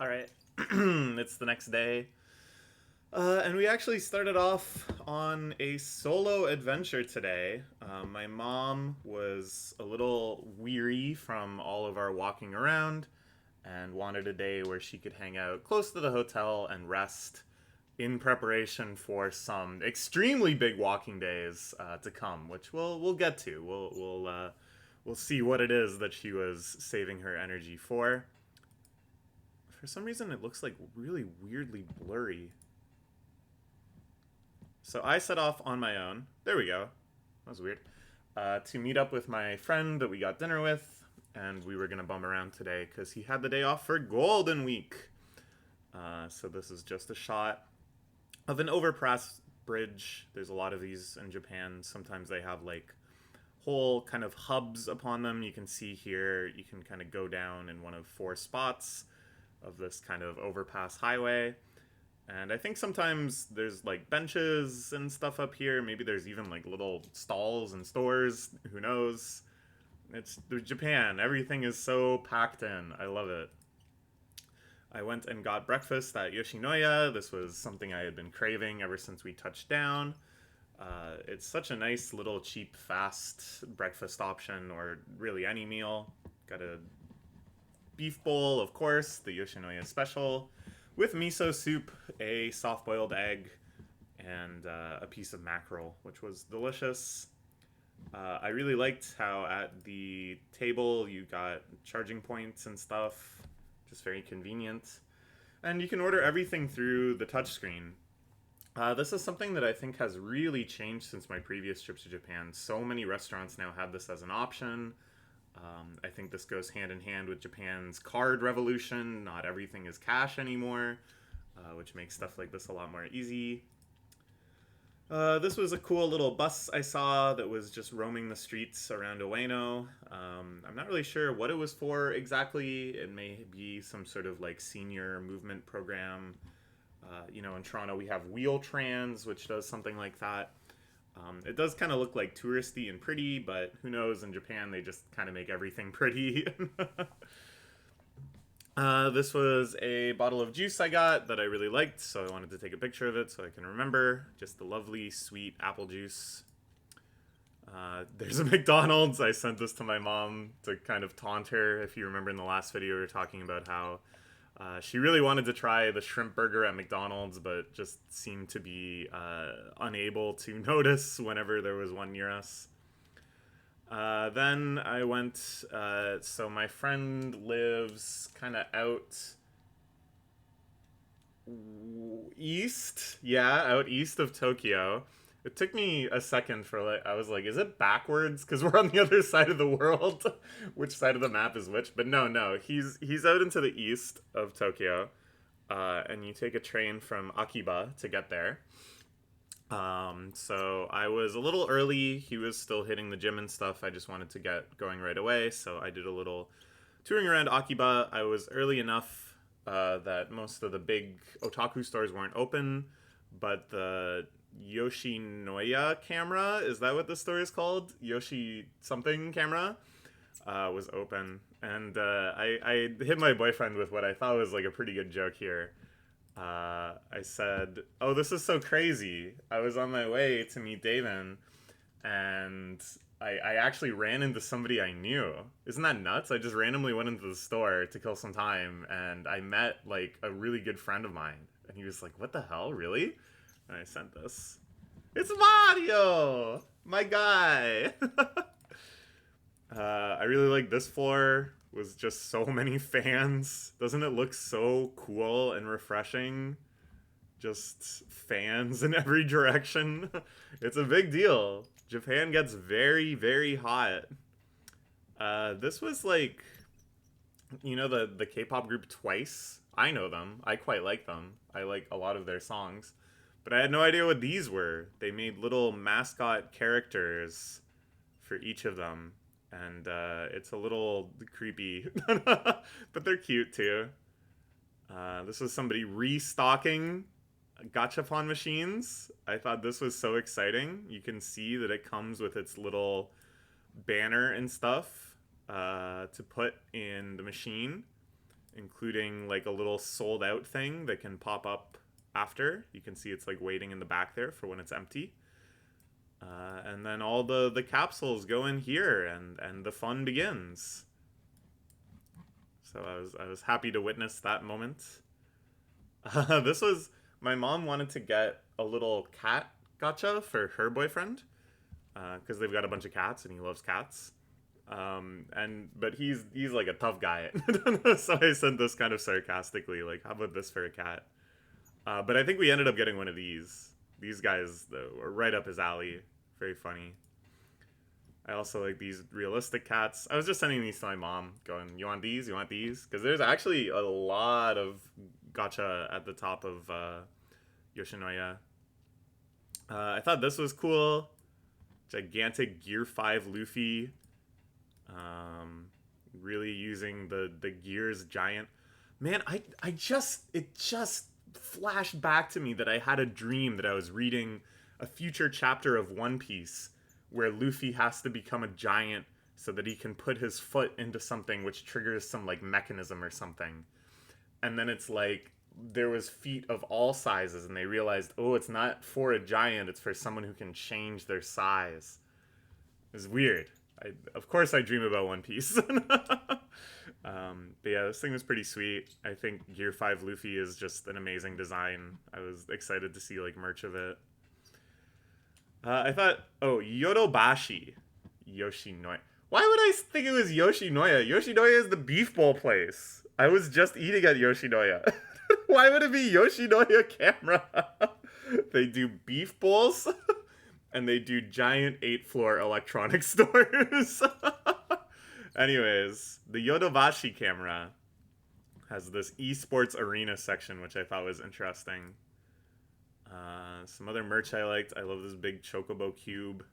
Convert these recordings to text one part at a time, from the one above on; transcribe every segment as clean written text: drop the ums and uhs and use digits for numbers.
All right. It's the next day. And we actually started off on a solo adventure today. My mom was a little weary from all of our walking around and wanted a day where she could hang out close to the hotel and rest in preparation for some extremely big walking days to come, which we'll get to. We'll see what it is that she was saving her energy for. For some reason, it looks like really weirdly blurry. So I set off on my own. There we go. That was weird. To meet up with my friend that we got dinner with, and we were gonna bum around today because he had the day off for Golden Week. So this is just a shot of an overpass bridge. There's a lot of these in Japan. Sometimes they have like whole kind of hubs upon them. You can see here, you can kind of go down in one of four spots of this kind of overpass highway. And I think sometimes there's like benches and stuff up here. Maybe there's even like little stalls and stores. Who knows? It's Japan. Everything is so packed in. I love it. I went and got breakfast at Yoshinoya. This was something I had been craving ever since we touched down. It's such a nice little cheap, fast breakfast option, or really any meal. Got a beef bowl, of course, the Yoshinoya special, with miso soup, a soft-boiled egg, and a piece of mackerel, which was delicious. I really liked how at the table you got charging points and stuff, just very convenient. And you can order everything through the touchscreen. This is something that I think has really changed since my previous trips to Japan. So many restaurants now have this as an option. I think this goes hand in hand with Japan's card revolution. Not everything is cash anymore, which makes stuff like this a lot more easy. This was a cool little bus I saw that was just roaming the streets around Ueno. I'm not really sure what it was for exactly. It may be some sort of like senior movement program. In Toronto we have Wheel Trans, which does something like that. It does kind of look like touristy and pretty, but who knows, in Japan they just kind of make everything pretty. This was a bottle of juice I got that I really liked, so I wanted to take a picture of it so I can remember. Just the lovely, sweet apple juice. There's a McDonald's. I sent this to my mom to kind of taunt her. If you remember in the last video, we were talking about how she really wanted to try the shrimp burger at McDonald's, but just seemed to be unable to notice whenever there was one near us. Then I went, so my friend lives kind of out east. Yeah, out east of Tokyo. It took me a second for like, I was like, is it backwards? Because we're on the other side of the world. Which side of the map is which? But no, he's out into the east of Tokyo. And you take a train from Akiba to get there. So I was a little early. He was still hitting the gym and stuff. I just wanted to get going right away. So I did a little touring around Akiba. I was early enough that most of the big otaku stores weren't open, but the Yoshinoya camera, is that what the store is called? Yoshi something camera was open. And I hit my boyfriend with what I thought was like a pretty good joke here. I said, "Oh, this is so crazy. I was on my way to meet Davin, and I actually ran into somebody I knew. Isn't that nuts? I just randomly went into the store to kill some time, and I met like a really good friend of mine. And he was like, 'What the hell, really?' And I sent this. It's Mario, my guy." I really like this floor. Was just so many fans. Doesn't it look so cool and refreshing? Just fans in every direction. It's a big deal. Japan gets very, very hot. This was like, the K-pop group Twice. I know them. I quite like them. I like a lot of their songs. But I had no idea what these were. They made little mascot characters for each of them. And it's a little creepy, but they're cute too. This was somebody restocking gachapon machines. I thought this was so exciting. You can see that it comes with its little banner and stuff to put in the machine. including like a little sold out thing that can pop up after. You can see it's like waiting in the back there for when it's empty. And then all the capsules go in here, and the fun begins. So I was happy to witness that moment. This was my mom wanted to get a little cat gacha for her boyfriend because they've got a bunch of cats and he loves cats. But he's like a tough guy, so I said this kind of sarcastically, like, "How about this for a cat?" But I think we ended up getting one of these. These guys were right up his alley. Very funny. I also like these realistic cats. I was just sending these to my mom, going, "You want these? You want these?" Because there's actually a lot of gacha at the top of Yoshinoya. I thought this was cool. Gigantic Gear 5 Luffy. Really using the Gears giant. Man, it just flashed back to me that I had a dream that I was reading a future chapter of One Piece where Luffy has to become a giant so that he can put his foot into something which triggers some like mechanism or something. And then it's like there was feet of all sizes and they realized, oh, it's not for a giant, it's for someone who can change their size. It's weird. Of course I dream about One Piece. But yeah, this thing was pretty sweet. I think Gear 5 Luffy is just an amazing design. I was excited to see like merch of it. I thought, Yodobashi Yoshinoya. Why would I think it was Yoshinoya? Yoshinoya is the beef bowl place. I was just eating at Yoshinoya. Why would it be Yoshinoya camera? They do beef bowls and they do giant 8-floor electronic stores. Anyways, the Yodobashi camera has this esports arena section, which I thought was interesting. Some other merch I liked. I love this big Chocobo cube.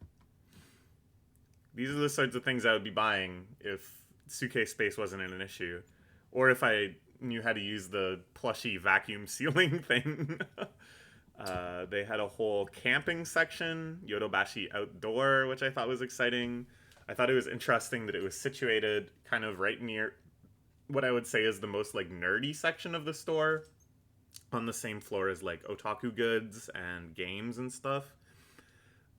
These are the sorts of things I would be buying if suitcase space wasn't an issue. Or if I knew how to use the plushy vacuum sealing thing. They had a whole camping section, Yodobashi Outdoor, which I thought was exciting. I thought it was interesting that it was situated kind of right near what I would say is the most like nerdy section of the store, on the same floor as like otaku goods and games and stuff.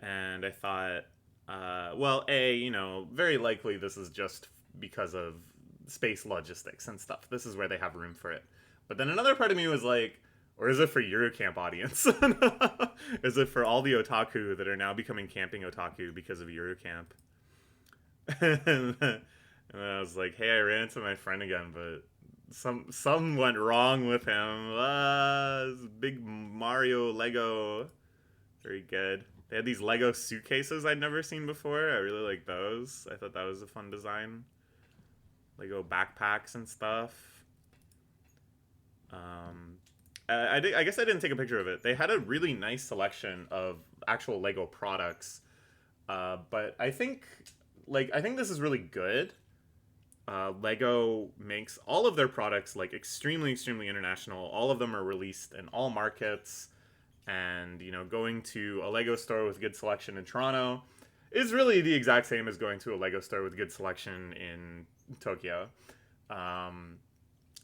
And I thought, very likely this is just because of space logistics and stuff. This is where they have room for it. But then another part of me was like, or is it for Eurocamp audience? Is it for all the otaku that are now becoming camping otaku because of Eurocamp? And I was like, hey, I ran into my friend again, but some went wrong with him. This big Mario Lego. Very good. They had these Lego suitcases I'd never seen before. I really like those. I thought that was a fun design. Lego backpacks and stuff. I guess I didn't take a picture of it. They had a really nice selection of actual Lego products. But I think this is really good. Lego makes all of their products like extremely, extremely international. All of them are released in all markets. And, going to a Lego store with good selection in Toronto is really the exact same as going to a Lego store with good selection in Tokyo.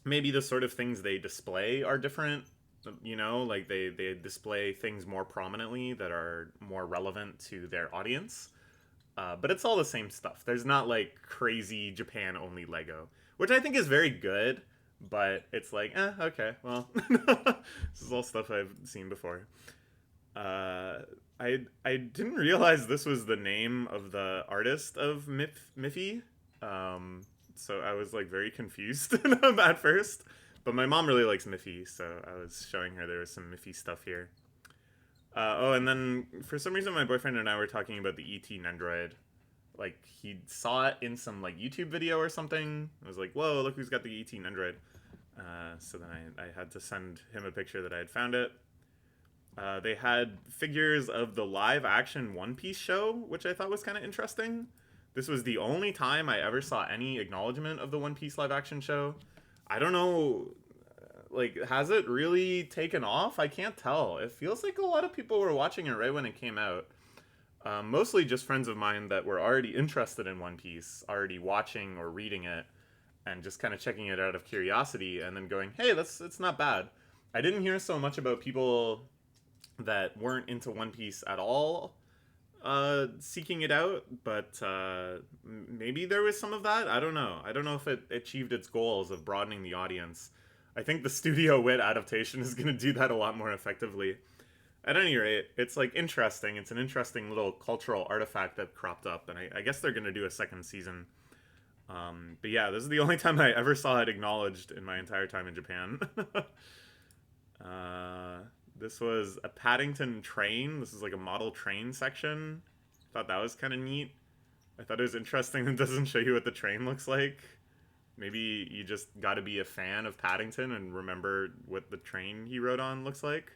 Maybe the sort of things they display are different. Like they display things more prominently that are more relevant to their audience. But it's all the same stuff. There's not like crazy Japan only Lego, which I think is very good, but it's like, okay, well, this is all stuff I've seen before. I didn't realize this was the name of the artist of Miffy. So I was like very confused at first. But my mom really likes Miffy, so I was showing her there was some Miffy stuff here. And then for some reason my boyfriend and I were talking about the E.T. Nendroid. Like, he saw it in some like YouTube video or something. I was like, whoa, look who's got the E.T. Nendroid. So then I had to send him a picture that I had found it. They had figures of the live action One Piece show, which I thought was kind of interesting. This was the only time I ever saw any acknowledgement of the One Piece live action show. I don't know, like, has it really taken off? I can't tell. It feels like a lot of people were watching it right when it came out. Mostly just friends of mine that were already interested in One Piece, already watching or reading it. and just kind of checking it out of curiosity, and then going, hey, it's not bad. I didn't hear so much about people that weren't into One Piece at all seeking it out, but maybe there was some of that. I don't know. I don't know if it achieved its goals of broadening the audience. I think the Studio Wit adaptation is going to do that a lot more effectively. At any rate, it's like interesting. It's an interesting little cultural artifact that cropped up, and I guess they're going to do a second season. But yeah, this is the only time I ever saw it acknowledged in my entire time in Japan. This was a Paddington train. This is like a model train section. Thought that was kind of neat. I thought it was interesting it doesn't show you what the train looks like. Maybe you just got to be a fan of Paddington and remember what the train he rode on looks like.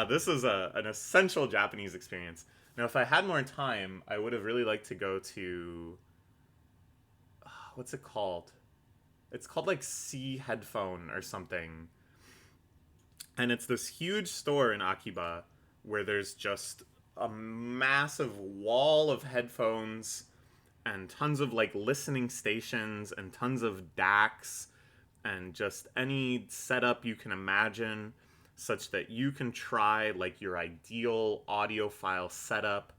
This is an essential Japanese experience. Now, if I had more time, I would have really liked to go to... what's it called? It's called like C Headphone or something. And it's this huge store in Akiba where there's just a massive wall of headphones and tons of like listening stations and tons of DACs and just any setup you can imagine, such that you can try like your ideal audiophile setup,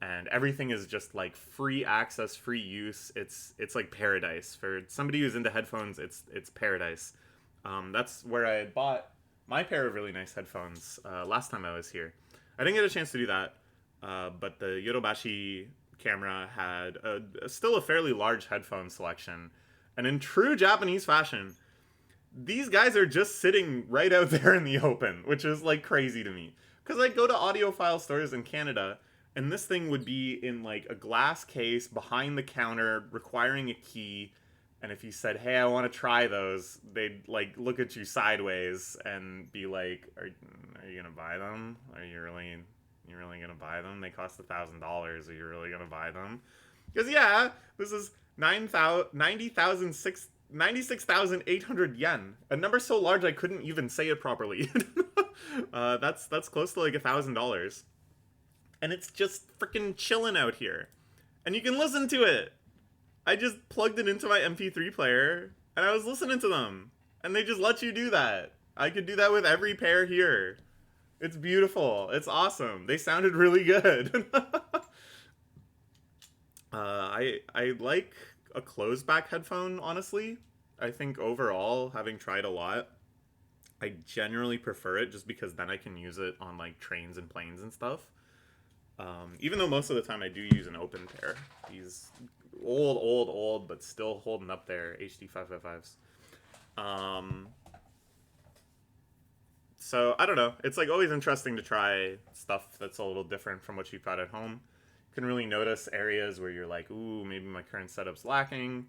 and everything is just like free access, free use. It's like paradise for somebody who's into headphones. It's paradise. That's where I had bought my pair of really nice headphones last time I was here. I didn't get a chance to do that, but the Yodobashi camera had still a fairly large headphone selection, and in true Japanese fashion, these guys are just sitting right out there in the open, which is like crazy to me. Because I go to audiophile stores in Canada, and this thing would be in like a glass case behind the counter, requiring a key. And if you said, hey, I want to try those, they'd like look at you sideways and be like, are you going to buy them? Are you really going to buy them? They cost $1,000. Are you really going to buy them? Because yeah, this is 96,800 yen. A number so large I couldn't even say it properly. That's close to like $1,000. And it's just freaking chilling out here. And you can listen to it. I just plugged it into my MP3 player, and I was listening to them. And they just let you do that. I could do that with every pair here. It's beautiful. It's awesome. They sounded really good. I like a closed back headphone, honestly. I think overall, having tried a lot, I generally prefer it just because then I can use it on like trains and planes and stuff. Even though most of the time I do use an open pair. These old, but still holding up there HD 555s. So I don't know. It's like always interesting to try stuff that's a little different from what you've got at home. You can really notice areas where you're like, ooh, maybe my current setup's lacking.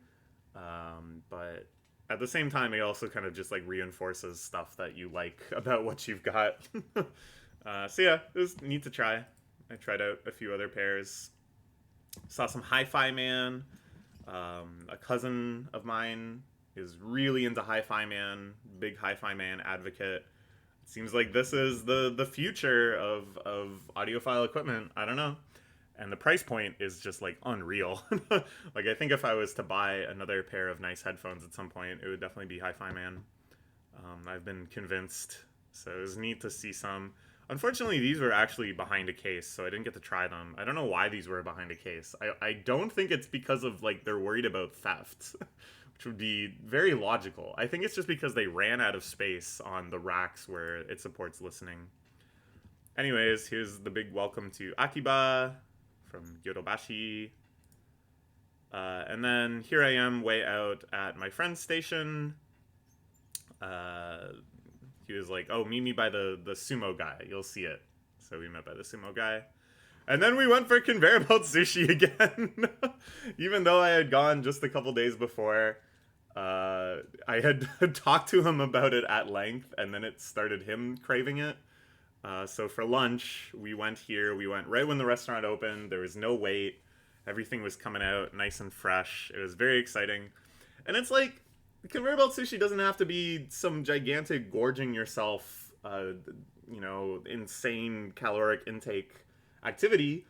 But at the same time, it also kind of just like reinforces stuff that you like about what you've got. So yeah, it was neat to try. I tried out a few other pairs. Saw some Hi-Fi Man. A cousin of mine is really into Hi-Fi Man. Big Hi-Fi Man advocate. It seems like this is the future of audiophile equipment. I don't know. And the price point is just like unreal. Like I think if I was to buy another pair of nice headphones at some point, it would definitely be Hi-Fi Man. I've been convinced. So it was neat to see some. Unfortunately, these were actually behind a case, so I didn't get to try them. I don't know why these were behind a case. I don't think it's because of, like, they're worried about theft, which would be very logical. I think it's just because they ran out of space on the racks where it supports listening. Anyways, here's the big welcome to Akiba from Yodobashi. And then here I am way out at my friend's station. He was like, oh, meet me by the sumo guy. You'll see it. So we met by the sumo guy. And then we went for conveyor belt sushi again. Even though I had gone just a couple days before. I had talked to him about it at length, and then it started him craving it. So for lunch, we went here. We went right when the restaurant opened. There was no wait. Everything was coming out nice and fresh. It was very exciting. And it's like, conveyor belt sushi doesn't have to be some gigantic gorging yourself, insane caloric intake activity.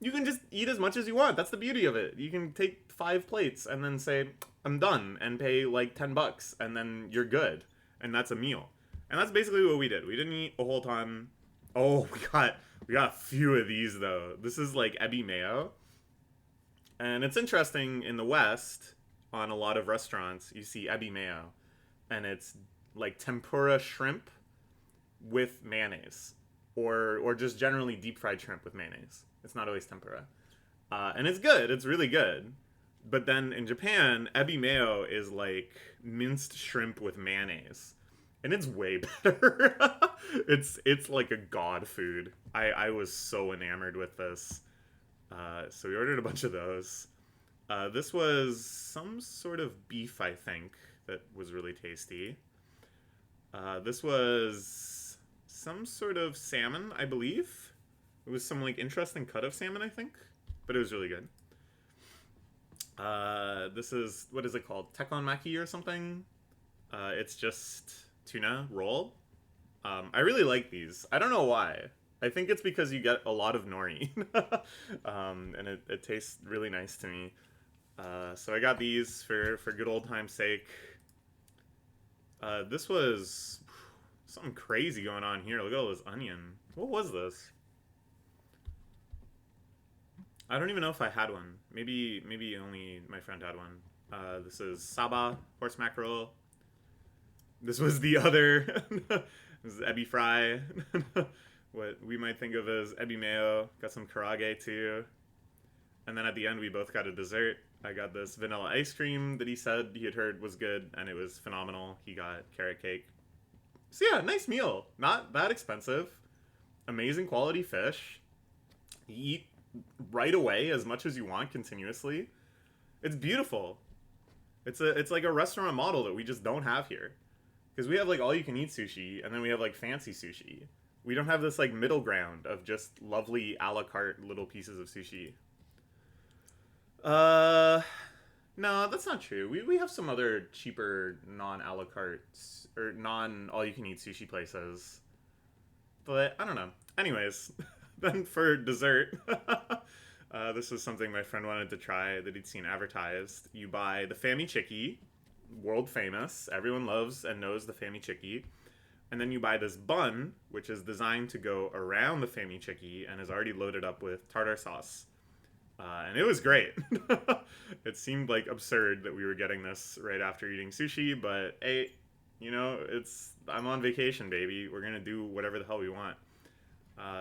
You can just eat as much as you want. That's the beauty of it. You can take 5 plates and then say, I'm done, and pay like $10, and then you're good. And that's a meal. And that's basically what we did. We didn't eat a whole ton. Oh, we got a few of these though. This is like ebi mayo. And it's interesting, in the West, on a lot of restaurants, you see ebi mayo. And it's like tempura shrimp with mayonnaise. Or just generally deep fried shrimp with mayonnaise. It's not always tempura. And it's good. It's really good. But then in Japan, ebi mayo is like minced shrimp with mayonnaise. And it's way better. it's like a god food. I was so enamored with this. So we ordered a bunch of those. This was some sort of beef, I think, that was really tasty. This was some sort of salmon, I believe. It was some like interesting cut of salmon, I think. But it was really good. This is, what is it called? Tekonmaki or something? It's just tuna roll. I really like these. I don't know why. I think it's because you get a lot of nori. And it tastes really nice to me. So I got these for good old time's sake. This was something crazy going on here. Look at all this onion. What was this? I don't even know if I had one. Maybe only my friend had one. This is saba, horse mackerel. This was the other. This is ebi fry. What we might think of as ebi mayo. Got some karage too. And then at the end we both got a dessert. I got this vanilla ice cream that he said he had heard was good, and it was phenomenal. He got carrot cake. So yeah, nice meal. Not that expensive. Amazing quality fish. You eat right away as much as you want continuously. It's beautiful. It's like a restaurant model that we just don't have here. Because we have like all you can eat sushi, and then we have like fancy sushi. We don't have this like middle ground of just lovely a la carte little pieces of sushi. No, that's not true. We have some other cheaper non-a la carte or non-all-you-can-eat sushi places. But I don't know. Anyways, then for dessert, this was something my friend wanted to try that he'd seen advertised. You buy the Fami Chiki, world famous. Everyone loves and knows the Fami Chiki. And then you buy this bun, which is designed to go around the Fami Chiki and is already loaded up with tartar sauce. And it was great. It seemed like absurd that we were getting this right after eating sushi, but hey, you know, I'm on vacation, baby. We're gonna do whatever the hell we want.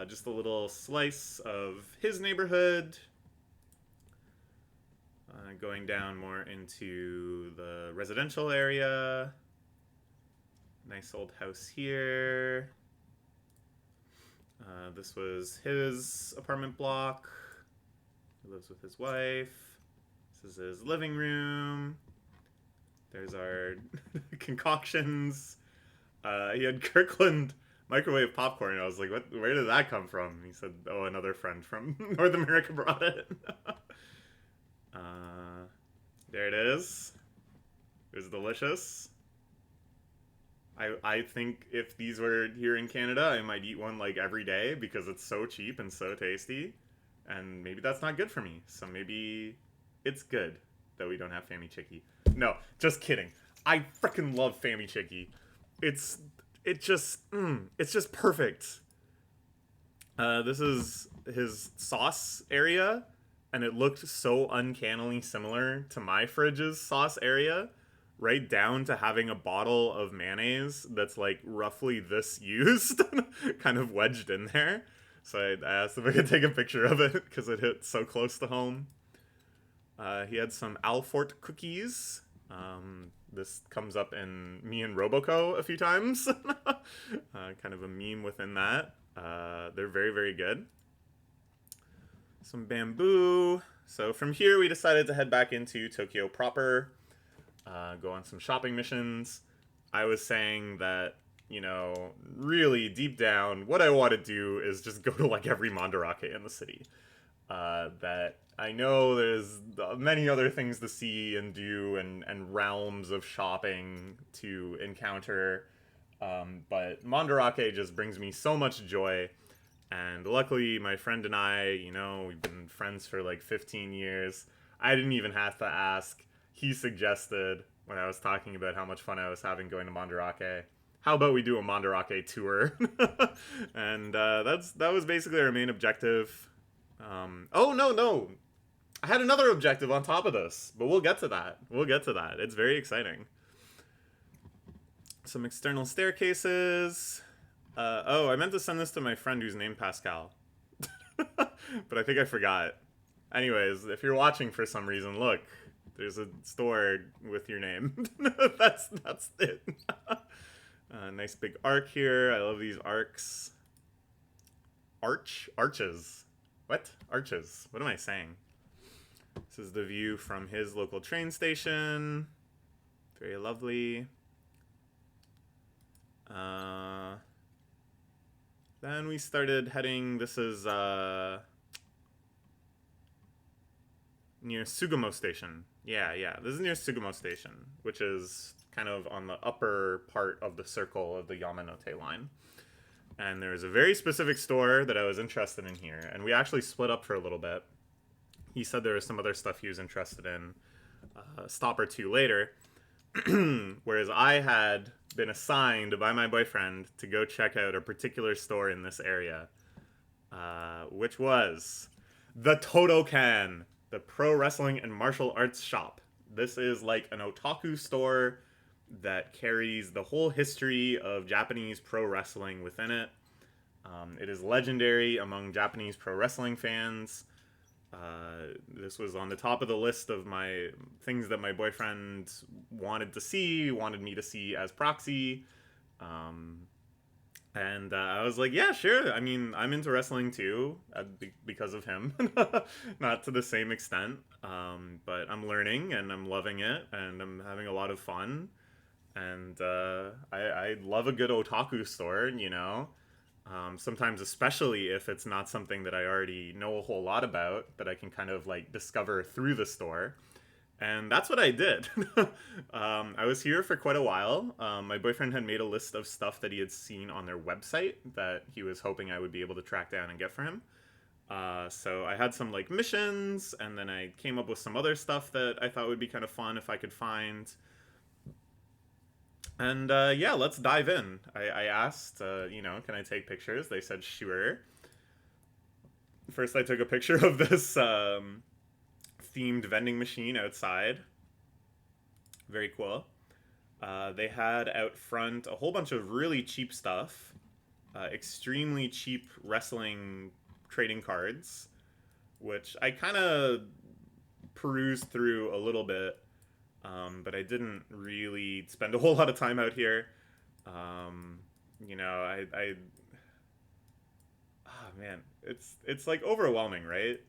Just a little slice of his neighborhood. Going down more into the residential area. Nice old house here. This was his apartment block. He lives with his wife. This is his living room. There's our concoctions. He had Kirkland microwave popcorn. I was like, "What? Where did that come from?" He said, "Oh, another friend from North America brought it." There it is. It was delicious. I think if these were here in Canada, I might eat one like every day because it's so cheap and so tasty. And maybe that's not good for me. So maybe it's good that we don't have Fami Chiki. No, just kidding. I freaking love Fami Chiki. It's just perfect. This is his sauce area, and it looked so uncannily similar to my fridge's sauce area, right down to having a bottle of mayonnaise that's like roughly this used, kind of wedged in there. So I asked if I could take a picture of it because it hit so close to home. He had some Alfort cookies. This comes up in me and Roboco a few times. Kind of a meme within that. They're very, very good. Some bamboo. So from here we decided to head back into Tokyo proper. Go on some shopping missions. I was saying that, you know, really deep down, what I want to do is just go to like every mandarake in the city. That I know there's many other things to see and do and realms of shopping to encounter. But mandarake just brings me so much joy. And luckily, my friend and I, we've been friends for like 15 years. I didn't even have to ask. He suggested when I was talking about how much fun I was having going to Mandarake. How about we do a Mandarake tour? And that was basically our main objective. Oh no no, I had another objective on top of this, but we'll get to that. We'll get to that. It's very exciting. Some external staircases. Oh, I meant to send this to my friend who's named Pascal. But I think I forgot. Anyways, if you're watching for some reason, look. There's a store with your name. that's it. Nice big arc here. I love these arcs. Arches. What? Arches. What am I saying? This is the view from his local train station. Very lovely. Then we started heading. This is near Sugamo Station. Yeah. This is near Sugamo Station, which is kind of on the upper part of the circle of the Yamanote line. And there's a very specific store that I was interested in here, and we actually split up for a little bit. He said there was some other stuff he was interested in a stop or two later, whereas I had been assigned by my boyfriend to go check out a particular store in this area, which was the Toudoukan, the pro wrestling and martial arts shop. This is like an otaku store that carries the whole history of Japanese pro wrestling within it. It is legendary among Japanese pro wrestling fans. This was on the top of the list of my things that my boyfriend wanted me to see as proxy. And I was like, yeah, sure. I mean, I'm into wrestling too, because of him. Not to the same extent, but I'm learning and I'm loving it and I'm having a lot of fun. And I love a good otaku store, sometimes, especially if it's not something that I already know a whole lot about, that I can kind of like discover through the store. And that's what I did. I was here for quite a while. My boyfriend had made a list of stuff that he had seen on their website that he was hoping I would be able to track down and get for him. So I had some like missions, and then I came up with some other stuff that I thought would be kind of fun if I could find. And yeah, let's dive in. I asked, can I take pictures? They said sure. First, I took a picture of this themed vending machine outside. Very cool. They had out front a whole bunch of really cheap stuff. Extremely cheap wrestling trading cards, which I kind of perused through a little bit. But I didn't really spend a whole lot of time out here. Man, it's like overwhelming, right?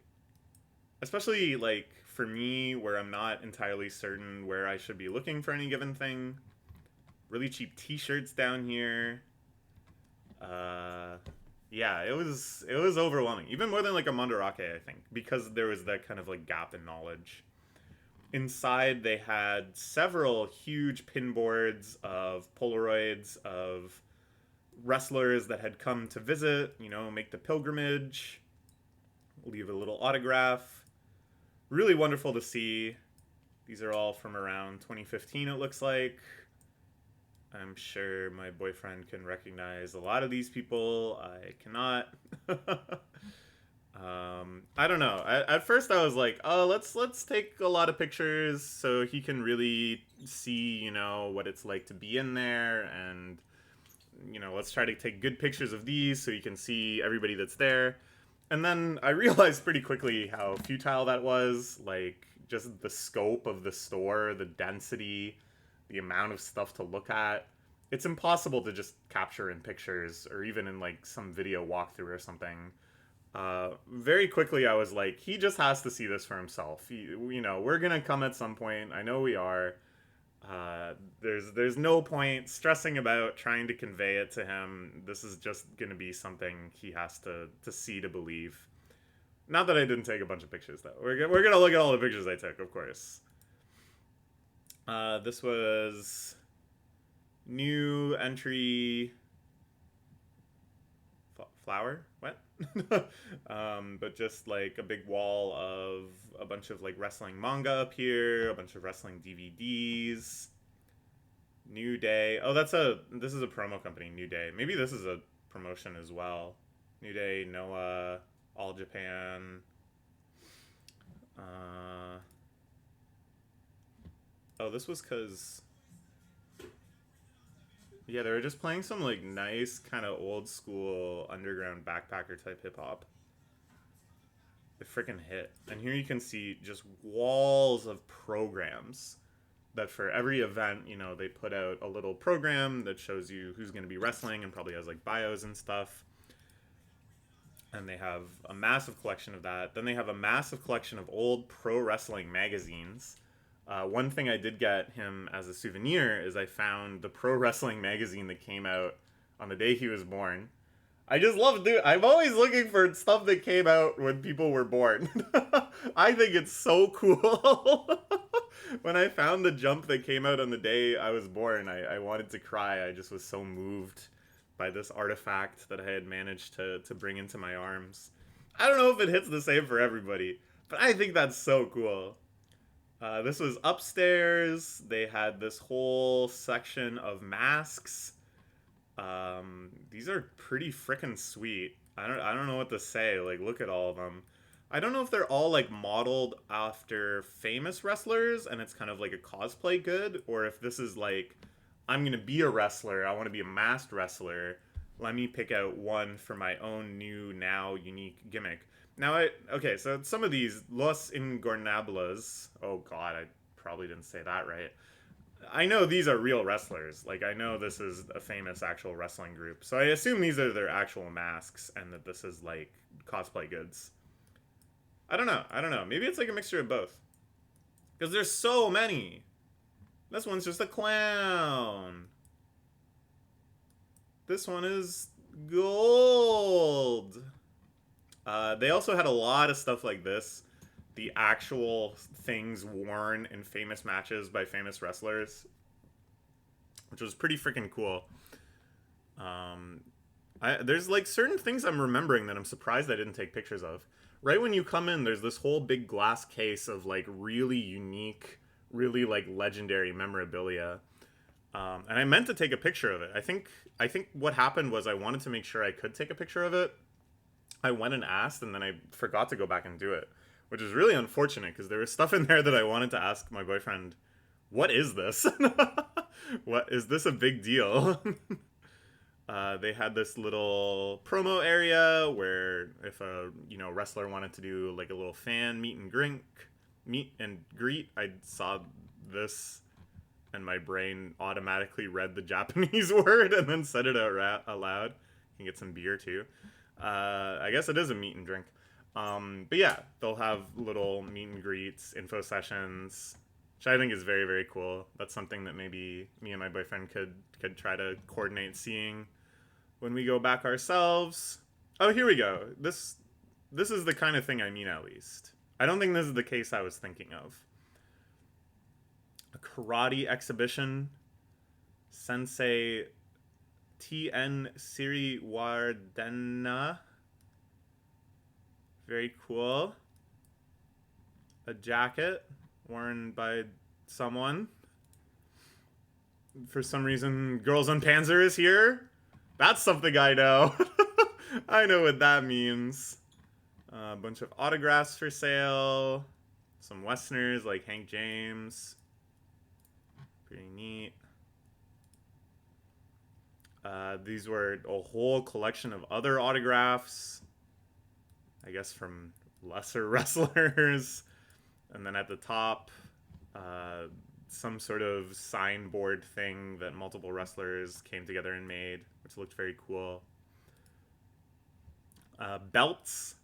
Especially like for me, where I'm not entirely certain where I should be looking for any given thing. Really cheap T-shirts down here. Yeah, it was overwhelming, even more than like a Mandarake, I think, because there was that kind of like gap in knowledge. Inside, they had several huge pinboards of Polaroids of wrestlers that had come to visit, make the pilgrimage, leave a little autograph. Really wonderful to see. These are all from around 2015, it looks like. I'm sure my boyfriend can recognize a lot of these people. I cannot. I don't know. At first I was like, oh, let's take a lot of pictures so he can really see, what it's like to be in there, and let's try to take good pictures of these so you can see everybody that's there. And then I realized pretty quickly how futile that was, like just the scope of the store, the density, the amount of stuff to look at. It's impossible to just capture in pictures or even in like some video walkthrough or something. Very quickly I was like, he just has to see this for himself. We're gonna come at some point. I know we are. There's no point stressing about trying to convey it to him. This is just gonna be something he has to see to believe. Not that I didn't take a bunch of pictures though. We're gonna look at all the pictures I took, of course. This was new entry flower? What? But just like a big wall of a bunch of like wrestling manga up here, a bunch of wrestling DVDs. New Day. Oh, this is a promo company, New Day. Maybe this is a promotion as well. New Day, Noah, All Japan. Oh, this was because, yeah, they were just playing some like nice kind of old school underground backpacker type hip hop. It freaking hit. And here you can see just walls of programs that for every event, you know, they put out a little program that shows you who's going to be wrestling and probably has like bios and stuff. And they have a massive collection of that. Then they have a massive collection of old pro wrestling magazines. One thing I did get him as a souvenir is I found the pro wrestling magazine that came out on the day he was born. I just love it. I'm always looking for stuff that came out when people were born. I think it's so cool. When I found the Jump that came out on the day I was born, I wanted to cry. I just was so moved by this artifact that I had managed to bring into my arms. I don't know if it hits the same for everybody, but I think that's so cool. This was upstairs. They had this whole section of masks. These are pretty freaking sweet. I don't know what to say. Like, look at all of them. I don't know if they're all like modeled after famous wrestlers and it's kind of like a cosplay good, or if this is like, I'm gonna be a wrestler, I want to be a masked wrestler, let me pick out one for my own new, now unique gimmick. Now, okay, so some of these, Los Ingornables, oh god, I probably didn't say that right. I know these are real wrestlers. Like, I know this is a famous actual wrestling group. So I assume these are their actual masks and that this is like cosplay goods. I don't know. Maybe it's like a mixture of both. Because there's so many. This one's just a clown. This one is gold. They also had a lot of stuff like this. The actual things worn in famous matches by famous wrestlers. Which was pretty freaking cool. There's like certain things I'm remembering that I'm surprised I didn't take pictures of. Right when you come in, there's this whole big glass case of like really unique, really like legendary memorabilia. And I meant to take a picture of it. I think what happened was I wanted to make sure I could take a picture of it. I went and asked, and then I forgot to go back and do it, which is really unfortunate because there was stuff in there that I wanted to ask my boyfriend, what is this? What is this a big deal? They had this little promo area where if a wrestler wanted to do like a little fan meet and greet, I saw this and my brain automatically read the Japanese word and then said it out aloud. You can get some beer too. I guess it is a meet and drink. But yeah, they'll have little meet and greets, info sessions, which I think is very, very cool. That's something that maybe me and my boyfriend could try to coordinate seeing when we go back ourselves. Oh, here we go. This is the kind of thing I mean, at least. I don't think this is the case I was thinking of. A karate exhibition. Sensei T.N. Siriwardena. Very cool. A jacket worn by someone. For some reason, Girls on Panzer is here. That's something I know. I know what that means. A bunch of autographs for sale. Some Westerners like Hank James. Pretty neat. These were a whole collection of other autographs. I guess from lesser wrestlers. And then at the top, some sort of signboard thing that multiple wrestlers came together and made, which looked very cool. Belts.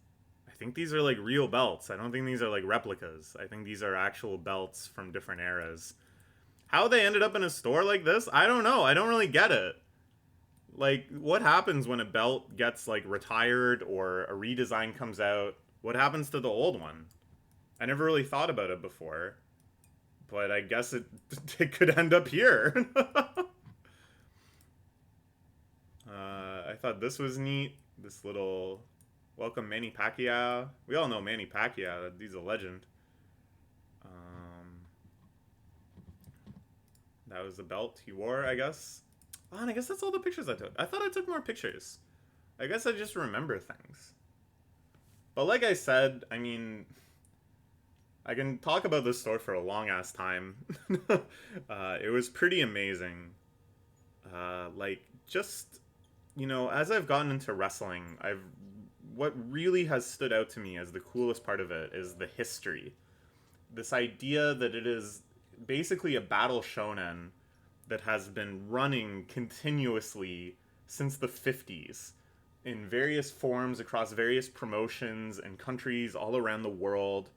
I think these are like real belts. I don't think these are like replicas. I think these are actual belts from different eras. How they ended up in a store like this, I don't know. I don't really get it. Like, what happens when a belt gets like retired or a redesign comes out? What happens to the old one? I never really thought about it before. But I guess it could end up here. I thought this was neat. This little welcome Manny Pacquiao. We all know Manny Pacquiao. He's a legend. That was the belt he wore, I guess. Oh, and I guess that's all the pictures I took. I thought I took more pictures. I guess I just remember things. But like I said, I mean, I can talk about this store for a long-ass time. It was pretty amazing. Like, just, you know, as I've gotten into wrestling, what really has stood out to me as the coolest part of it is the history. This idea that it is basically a battle shonen that has been running continuously since the 50s in various forms across various promotions and countries all around the world,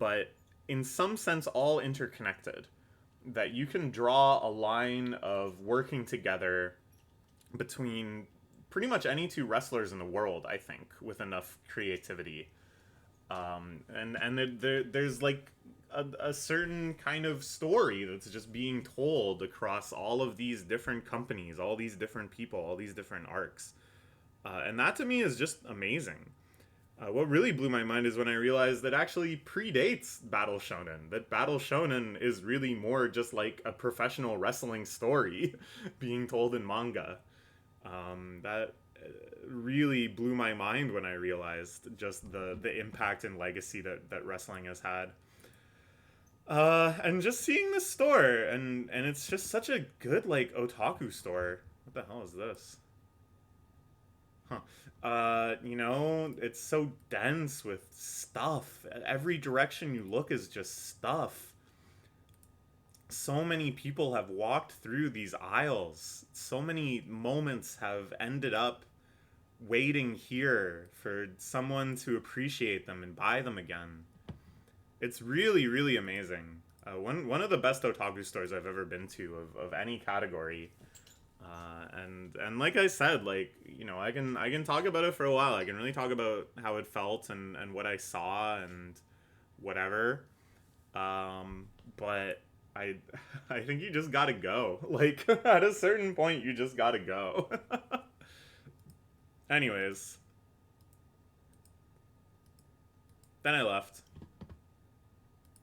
but in some sense all interconnected. That you can draw a line of working together between pretty much any two wrestlers in the world, I think, with enough creativity. There's like a certain kind of story that's just being told across all of these different companies, all these different people, all these different arcs. And that to me is just amazing. What really blew my mind is when I realized that actually predates Battle Shonen. That Battle Shonen is really more just like a professional wrestling story being told in manga. That really blew my mind when I realized just the impact and legacy that wrestling has had. And just seeing this store, and it's just such a good, like, otaku store. What the hell is this? Huh. You know, it's so dense with stuff. Every direction you look is just stuff. So many people have walked through these aisles. So many moments have ended up waiting here for someone to appreciate them and buy them again. It's really, really amazing. One of the best otaku stores I've ever been to of any category. And like I said, like, you know, I can talk about it for a while. I can really talk about how it felt and what I saw and whatever. But I think you just gotta go. Like, at a certain point, you just gotta go. Anyways. Then I left.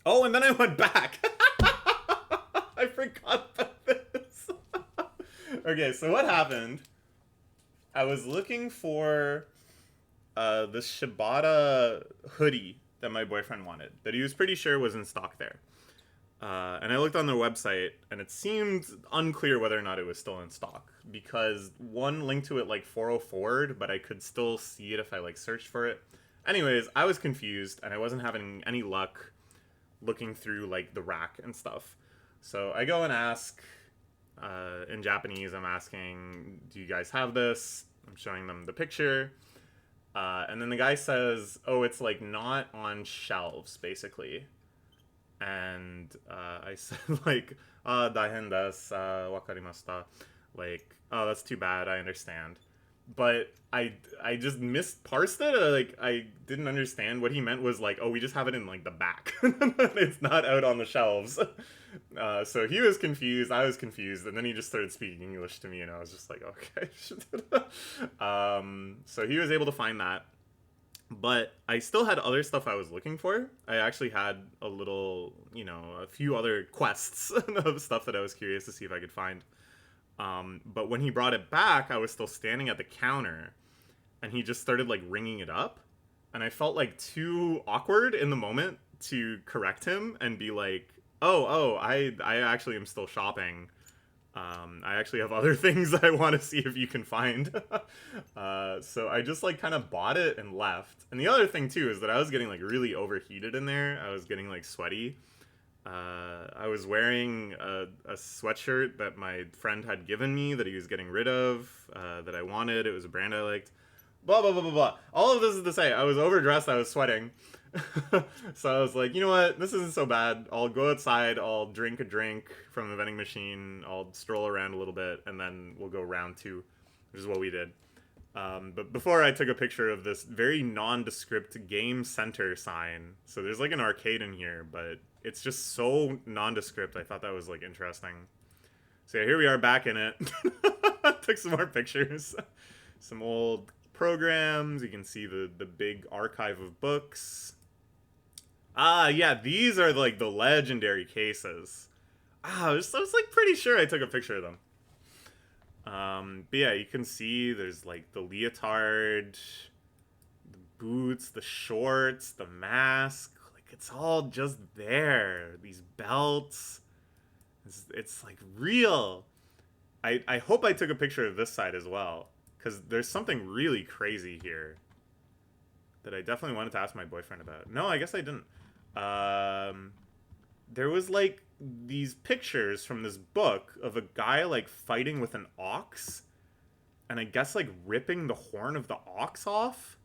Oh, and then I went back. I forgot about this. Okay, so what happened? I was looking for this Shibata hoodie that my boyfriend wanted, that he was pretty sure was in stock there. And I looked on their website, and it seemed unclear whether or not it was still in stock, because one linked to it like 404'd, but I could still see it if I like searched for it. Anyways, I was confused, and I wasn't having any luck looking through like the rack and stuff. So I go and ask, in Japanese, I'm asking, do you guys have this? I'm showing them the picture. And then the guy says, oh, it's like not on shelves, basically. And I said like, dahen desu, wakarimashita. Like, oh, that's too bad, I understand. But I just misparsed it. Like, I didn't understand what he meant was like, oh, we just have it in like the back. It's not out on the shelves. So he was confused, I was confused, and then he just started speaking English to me, and I was just like, okay. So he was able to find that. But I still had other stuff I was looking for. I actually had a little, you know, a few other quests of stuff that I was curious to see if I could find. But when he brought it back, I was still standing at the counter, and he just started like ringing it up, and I felt like too awkward in the moment to correct him and be like, oh, I actually am still shopping. I actually have other things I want to see if you can find. So I just like kind of bought it and left. And the other thing too is that I was getting like really overheated in there. I was getting like sweaty. I was wearing a sweatshirt that my friend had given me that he was getting rid of, that I wanted. It was a brand I liked. Blah, blah, blah, blah, blah. All of this is to say, I was overdressed, I was sweating. So I was like, you know what? This isn't so bad. I'll go outside, I'll drink a drink from the vending machine, I'll stroll around a little bit, and then we'll go round two, which is what we did. But before I took a picture of this very nondescript game center sign. So there's like an arcade in here, but it's just so nondescript. I thought that was like interesting. So yeah, here we are back in it. Took some more pictures. Some old programs. You can see the big archive of books. Ah, yeah, these are like the legendary cases. I was like pretty sure I took a picture of them. But yeah, you can see there's like the leotard, the boots, the shorts, the mask. Like it's all just there. These belts. It's like real. I hope I took a picture of this side as well, because there's something really crazy here that I definitely wanted to ask my boyfriend about. No, I guess I didn't. Um, there was like these pictures from this book of a guy like fighting with an ox, and I guess like ripping the horn of the ox off.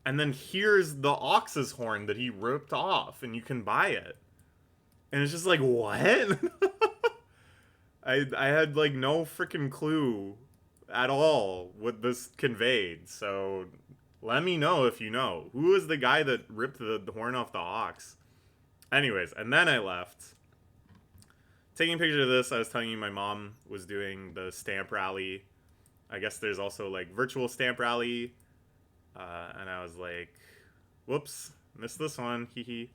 And then here's the ox's horn that he ripped off, and you can buy it. And it's just like, what? I had like no freaking clue at all what this conveyed. So let me know if you know. Who was the guy that ripped the horn off the ox? Anyways, and then I left. Taking a picture of this, I was telling you my mom was doing the stamp rally. I guess there's also like virtual stamp rally. And I was like, whoops, missed this one, hee hee.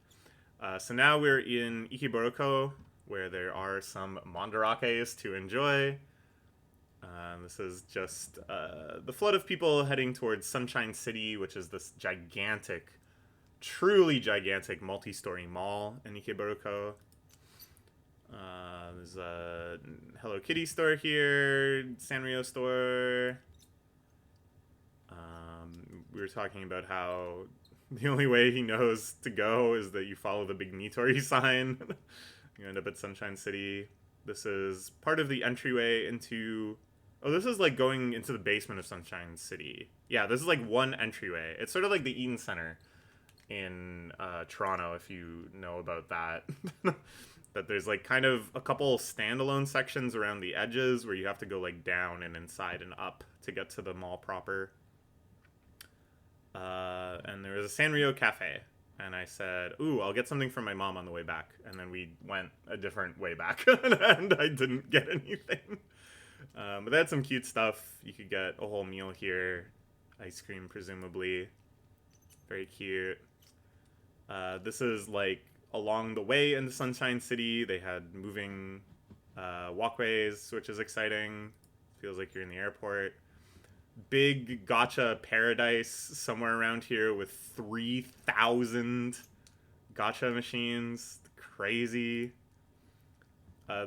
So now we're in Ikebukuro, where there are some mandarakes to enjoy. This is just the flood of people heading towards Sunshine City, which is this gigantic, truly gigantic multi-story mall in Ikebukuro. There's a Hello Kitty store here, Sanrio store. We were talking about how the only way he knows to go is that you follow the big Nitori sign. You end up at Sunshine City. This is part of the entryway into... Oh, this is like going into the basement of Sunshine City. Yeah, this is like one entryway. It's sort of like the Eaton Center in Toronto, if you know about that. That there's like kind of a couple standalone sections around the edges where you have to go like down and inside and up to get to the mall proper. And there was a Sanrio cafe, and I said, ooh, I'll get something from my mom on the way back. And then we went a different way back, and I didn't get anything. But they had some cute stuff. You could get a whole meal here. Ice cream, presumably. Very cute. This is like along the way into Sunshine City. They had moving walkways, which is exciting. Feels like you're in the airport. Big gacha paradise somewhere around here with 3,000 gacha machines. Crazy.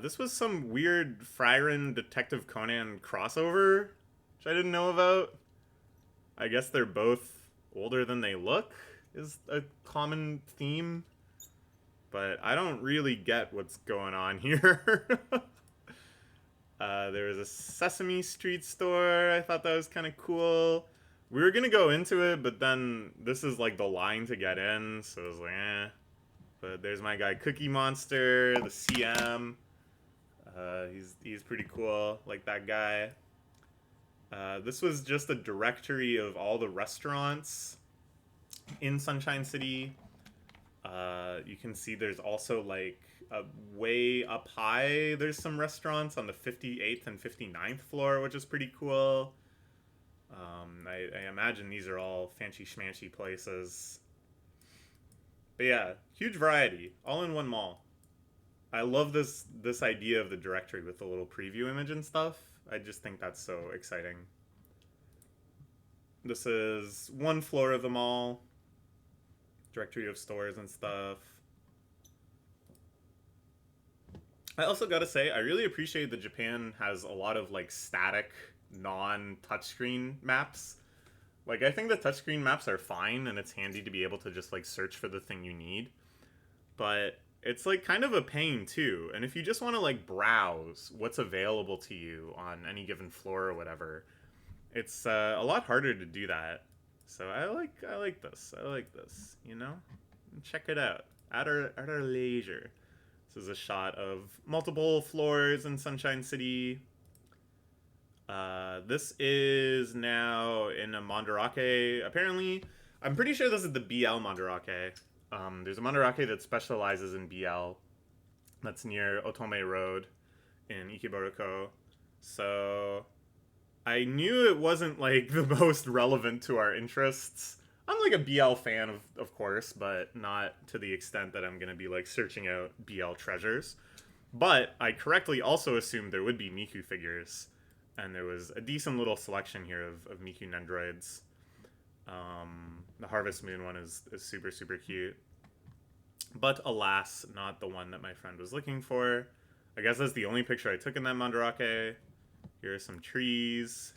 This was some weird Frieren Detective Conan crossover, which I didn't know about. I guess they're both older than they look, is a common theme. But I don't really get what's going on here. There was a Sesame Street store. I thought that was kind of cool. We were going to go into it, but then this is like the line to get in. So I was like, eh. But there's my guy Cookie Monster, the CM. He's pretty cool, like that guy. This was just a directory of all the restaurants in Sunshine City. You can see there's also like way up high, there's some restaurants on the 58th and 59th floor, which is pretty cool. I imagine these are all fancy schmancy places. But yeah, huge variety, all in one mall. I love this idea of the directory with the little preview image and stuff. I just think that's so exciting. This is one floor of the mall. Directory of stores and stuff. I also gotta say, I really appreciate that Japan has a lot of like static, non-touchscreen maps. Like, I think the touchscreen maps are fine, and it's handy to be able to just like search for the thing you need. But it's like kind of a pain too. And if you just want to like browse what's available to you on any given floor or whatever, it's a lot harder to do that. So I like this. I like this. You know, check it out at our leisure. This is a shot of multiple floors in Sunshine City. This is now in a Mandarake. Apparently, I'm pretty sure this is the BL Mandarake. There's a Mandarake that specializes in BL. That's near Otome Road in Ikebukuro. So I knew it wasn't like the most relevant to our interests. I'm like a BL fan, of course, but not to the extent that I'm gonna be like searching out BL treasures. But I correctly also assumed there would be Miku figures, and there was a decent little selection here of Miku Nendroids. The Harvest Moon one is super, super cute. But alas, not the one that my friend was looking for. I guess that's the only picture I took in that Mandarake. Here are some trees.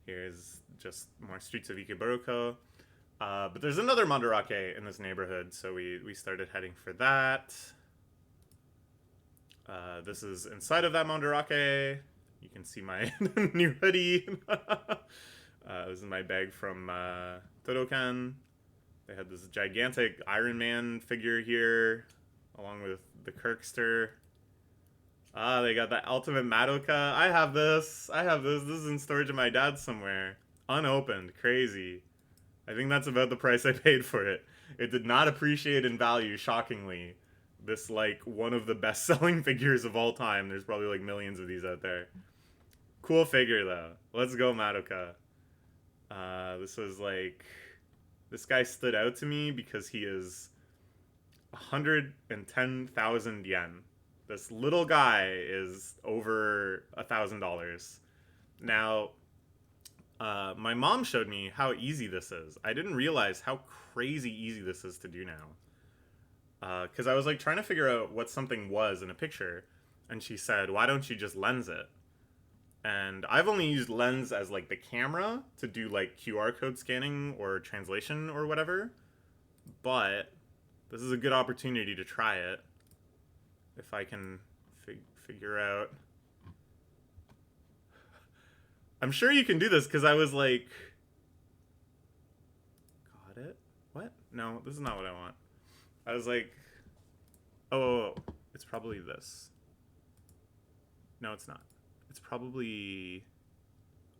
Here's just more streets of Ikebukuro. But there's another Mandarake in this neighborhood, so we started heading for that. This is inside of that Mandarake. You can see my new hoodie. This is my bag from Toudoukan. They had this gigantic Iron Man figure here, along with the Kirkster. They got the Ultimate Madoka. I have this. This is in storage at my dad's somewhere. Unopened. Crazy. I think that's about the price I paid for it. It did not appreciate in value, shockingly. This, like, one of the best-selling figures of all time. There's probably, like, millions of these out there. Cool figure, though. Let's go, Madoka. This was, like... This guy stood out to me because he is 110,000 yen. This little guy is over $1,000. Now, my mom showed me how easy this is. I didn't realize how crazy easy this is to do now. Because I was like trying to figure out what something was in a picture, and she said, "Why don't you just lens it?" And I've only used lens as like the camera to do like QR code scanning or translation or whatever. But this is a good opportunity to try it. If I can figure out. I'm sure you can do this because I was like... Got it? What? No, this is not what I want. I was like... Oh, it's probably this. No, it's not. It's probably...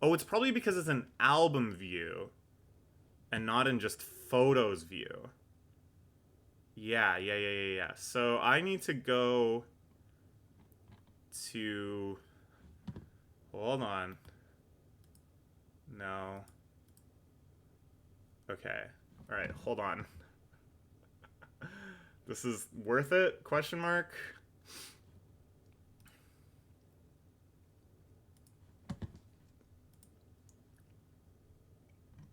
Oh, it's probably because it's an album view and not in just photos view. Yeah. So I need to go to... Hold on. No. Okay. Alright, hold on. This is worth it? Question mark.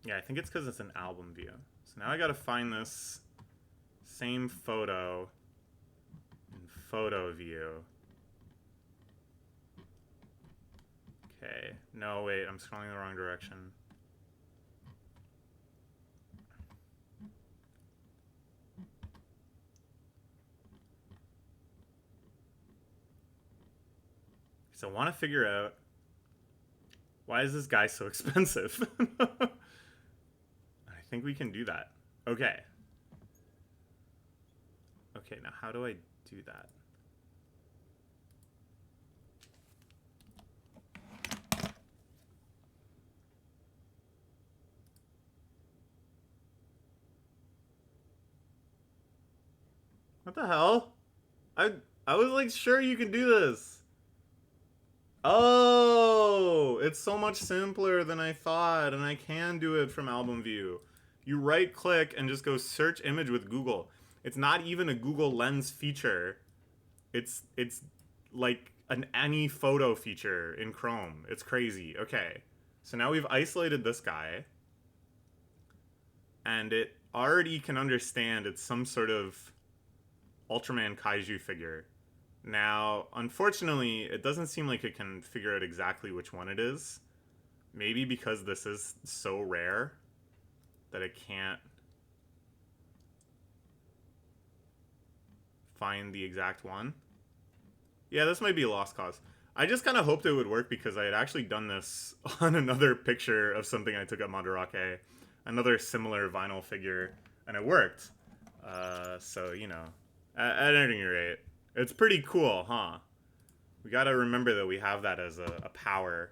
Yeah, I think it's because it's an album view. So now I gotta find this same photo in photo view. Okay. No, wait, I'm scrolling the wrong direction. So I want to figure out, why is this guy so expensive? I think we can do that. Okay. Okay, now how do I do that? What the hell? I was like sure you can do this. Oh, it's so much simpler than I thought, and I can do it from album view. You right click and just go search image with Google. It's not even a Google Lens feature. It's like an any photo feature in Chrome. It's crazy. Okay. So now we've isolated this guy, and it already can understand it's some sort of Ultraman Kaiju figure. Now, unfortunately, it doesn't seem like it can figure out exactly which one it is. Maybe because this is so rare that it can't find the exact one. Yeah, this might be a lost cause. I just kind of hoped it would work because I had actually done this on another picture of something I took at Mandarake. Another similar vinyl figure, and it worked. So, you know, at any rate, it's pretty cool, huh? We gotta remember that we have that as a power.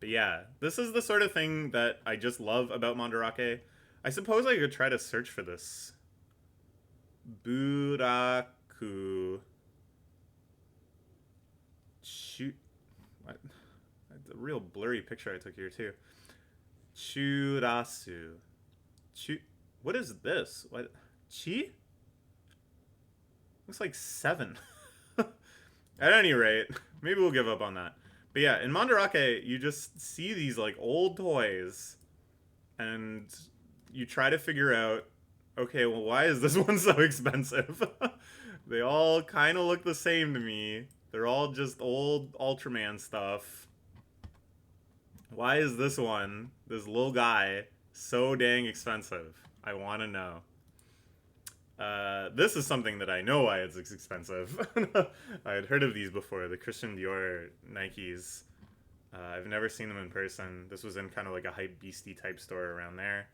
But yeah, this is the sort of thing that I just love about Mandarake. I suppose I could try to search for this. Buraku. Shoot. What? real blurry picture I took here too. Churasu. What is this? What? Chi? Looks like 7. At any rate, maybe we'll give up on that. But yeah, in Mandarake, you just see these like old toys, and you try to figure out, okay, well, why is this one so expensive? They all kind of look the same to me. They're all just old Ultraman stuff. Why is this one, this little guy, so dang expensive? I want to know. This is something that I know why it's expensive. I had heard of these before, the Christian Dior Nikes. I've never seen them in person. This was in kind of like a hype beastie type store around there.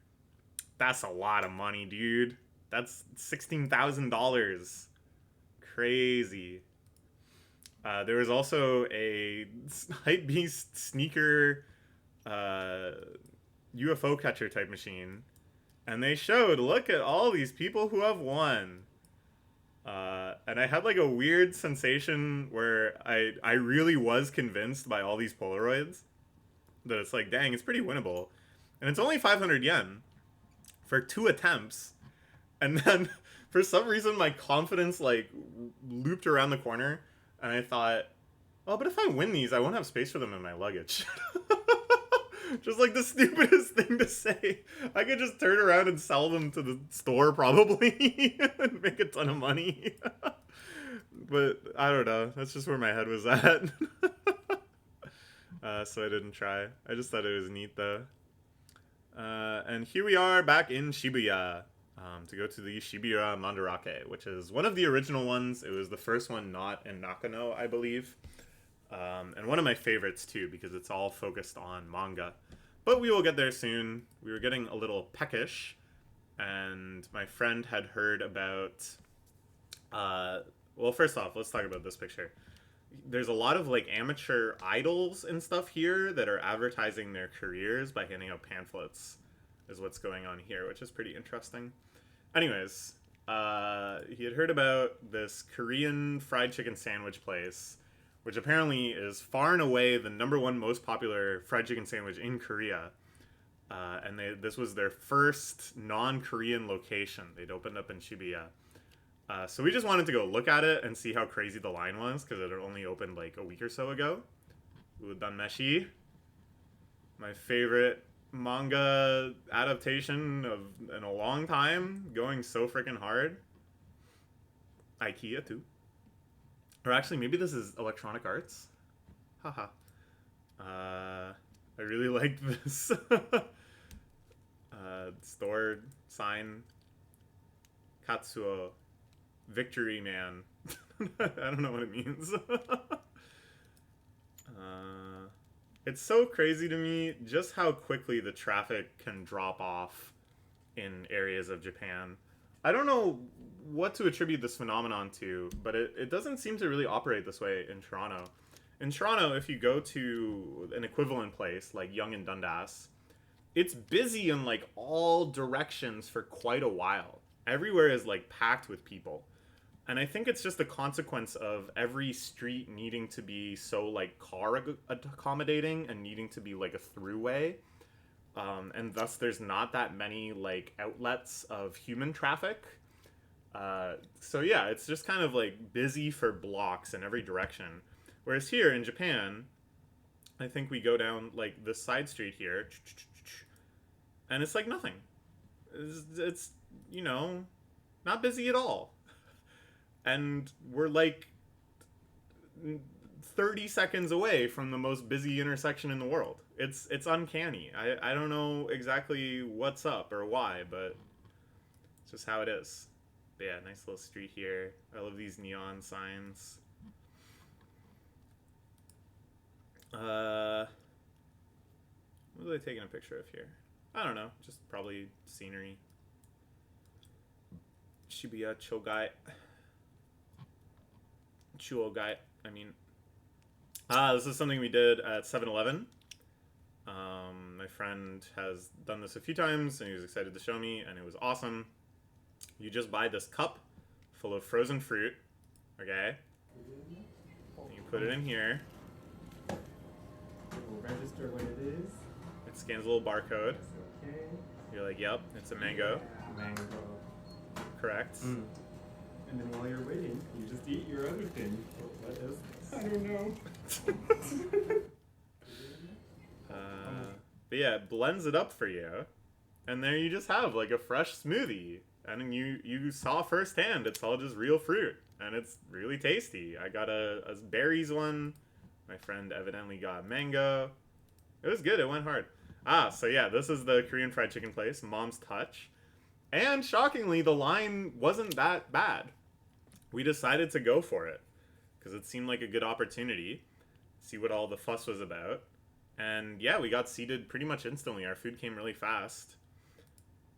That's a lot of money, dude. That's $16,000. Crazy. There was also a hype beast sneaker UFO catcher type machine. And they showed, look at all these people who have won. And I had like a weird sensation where I really was convinced by all these Polaroids that it's like, dang, it's pretty winnable. And it's only 500 yen for 2 attempts. And then for some reason my confidence like looped around the corner and I thought, oh, but if I win these, I won't have space for them in my luggage. Just like the stupidest thing to say. I could just turn around and sell them to the store probably and make a ton of money. But I don't know. That's just where my head was at. So I didn't try. I just thought it was neat though. And here we are back in Shibuya to go to the Shibuya Mandarake, which is one of the original ones. It was the first one not in Nakano, I believe. And one of my favorites too, because it's all focused on manga. But we will get there soon. We were getting a little peckish, and my friend had heard about... well, first off, let's talk about this picture. There's a lot of like amateur idols and stuff here that are advertising their careers by handing out pamphlets, is what's going on here, which is pretty interesting. Anyways, he had heard about this Korean fried chicken sandwich place, which apparently is far and away the #1 most popular fried chicken sandwich in Korea. And this was their first non-Korean location. They'd opened up in Shibuya. So we just wanted to go look at it and see how crazy the line was, because it had only opened like a week or so ago. Udanmeshi, my favorite manga adaptation in a long time, going so freaking hard. IKEA too. Or actually, maybe this is Electronic Arts. Haha. I really liked this store sign. Katsuo. Victory Man. I don't know what it means. It's so crazy to me just how quickly the traffic can drop off in areas of Japan. I don't know what to attribute this phenomenon to, but it doesn't seem to really operate this way in Toronto. In Toronto, if you go to an equivalent place like Yonge and Dundas, it's busy in like all directions for quite a while. Everywhere is like packed with people. And I think it's just a consequence of every street needing to be so like car accommodating and needing to be like a throughway. And thus there's not that many like outlets of human traffic. So yeah, it's just kind of like busy for blocks in every direction. Whereas here in Japan, I think we go down like this side street here, and it's like nothing. It's you know, not busy at all. And we're like 30 seconds away from the most busy intersection in the world. It's uncanny. I don't know exactly what's up or why, but it's just how it is. But yeah, nice little street here. I love these neon signs. What was I taking a picture of here? I don't know. Just probably scenery. Shibuya Chogai. Chuogai, I mean. This is something we did at 7-Eleven. My friend has done this a few times, and he was excited to show me, and it was awesome. You just buy this cup full of frozen fruit, okay? And you put it in here. We'll register what it is. It scans a little barcode. Yes, okay. You're like, yep, it's a mango. Mango. Correct. And then while you're waiting, you just eat your other thing. What is this? I don't know. But yeah, it blends it up for you. And there you just have like a fresh smoothie. And you saw firsthand it's all just real fruit. And it's really tasty. I got a berries one. My friend evidently got mango. It was good. It went hard. So yeah, this is the Korean fried chicken place, Mom's Touch. And shockingly, the line wasn't that bad. We decided to go for it because it seemed like a good opportunity. See what all the fuss was about. And yeah, we got seated pretty much instantly. Our food came really fast.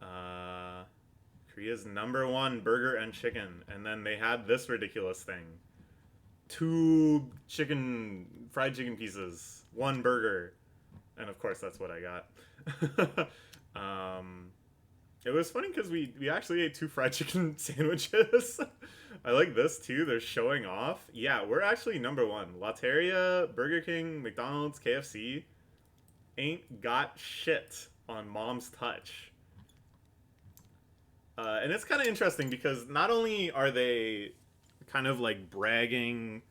Korea's #1 burger and chicken. And then they had this ridiculous thing. 2 fried chicken pieces, 1 burger. And of course, that's what I got. It was funny because we actually ate 2 fried chicken sandwiches. I like this too. They're showing off. Yeah, we're actually #1. Lotteria, Burger King, McDonald's, KFC ain't got shit on Mom's Touch. And it's kind of interesting because not only are they kind of like bragging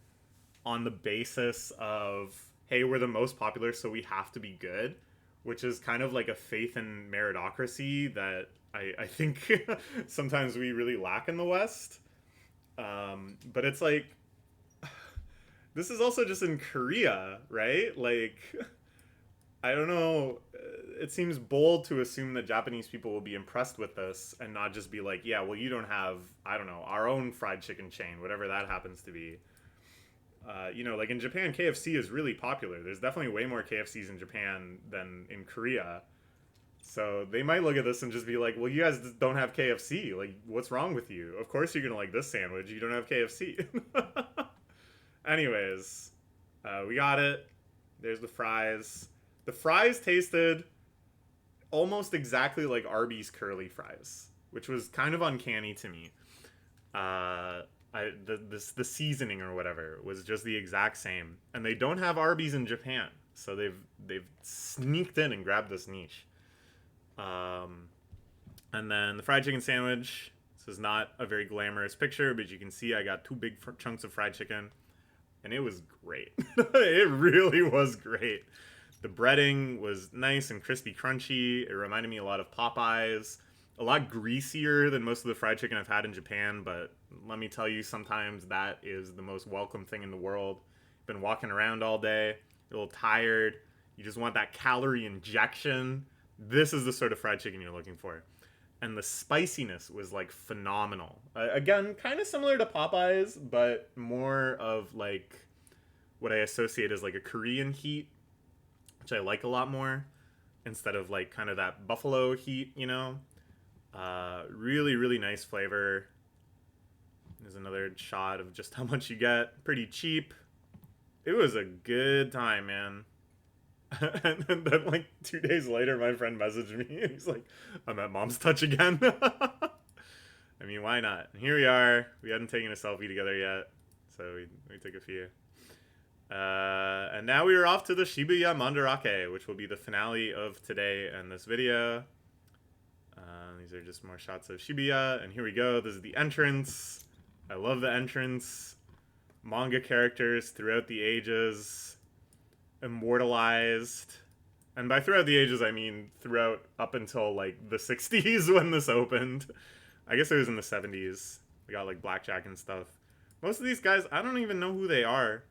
on the basis of, hey, we're the most popular, so we have to be good, which is kind of like a faith in meritocracy that I think sometimes we really lack in the West. But it's like, this is also just in Korea, right? Like, I don't know. It seems bold to assume that Japanese people will be impressed with this and not just be like, yeah, well, you don't have, I don't know, our own fried chicken chain, whatever that happens to be. Like in Japan, KFC is really popular. There's definitely way more KFCs in Japan than in Korea. So they might look at this and just be like, well, you guys don't have KFC. Like, what's wrong with you? Of course you're going to like this sandwich. You don't have KFC. Anyways, we got it. There's the fries. The fries tasted almost exactly like Arby's curly fries, which was kind of uncanny to me. The seasoning or whatever was just the exact same, and they don't have Arby's in Japan, so they've sneaked in and grabbed this niche. And then the fried chicken sandwich. This is not a very glamorous picture, but you can see I got 2 big chunks of fried chicken, and it was great. It really was great. The breading was nice and crispy, crunchy. It reminded me a lot of Popeyes. A lot greasier than most of the fried chicken I've had in Japan, but let me tell you, sometimes that is the most welcome thing in the world. Been walking around all day, a little tired. You just want that calorie injection. This is the sort of fried chicken you're looking for. And the spiciness was like phenomenal. Again, kind of similar to Popeyes, but more of like what I associate as like a Korean heat, which I like a lot more, instead of like kind of that buffalo heat, you know? Really, really nice flavor. There's another shot of just how much you get. Pretty cheap. It was a good time, man. And then like 2 days later, my friend messaged me and he's like, I'm at Mom's Touch again. I mean, why not? And here we are. We hadn't taken a selfie together yet, so we took a few. And now we are off to the Shibuya Mandarake, which will be the finale of today and this video. These are just more shots of Shibuya, and here we go. This is the entrance. I love the entrance. Manga characters throughout the ages, immortalized. And by throughout the ages, I mean throughout up until like the 60s when this opened. I guess it was in the 70s. We got like Blackjack and stuff. Most of these guys, I don't even know who they are.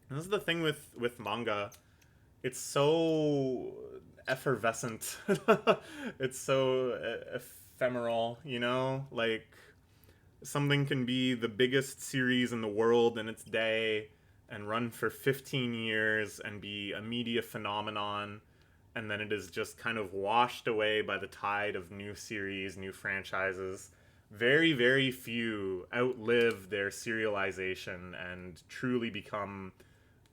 This is the thing with manga. It's so effervescent. It's so ephemeral, you know? Like, something can be the biggest series in the world in its day and run for 15 years and be a media phenomenon, and then it is just kind of washed away by the tide of new series, new franchises. Very, very few outlive their serialization and truly become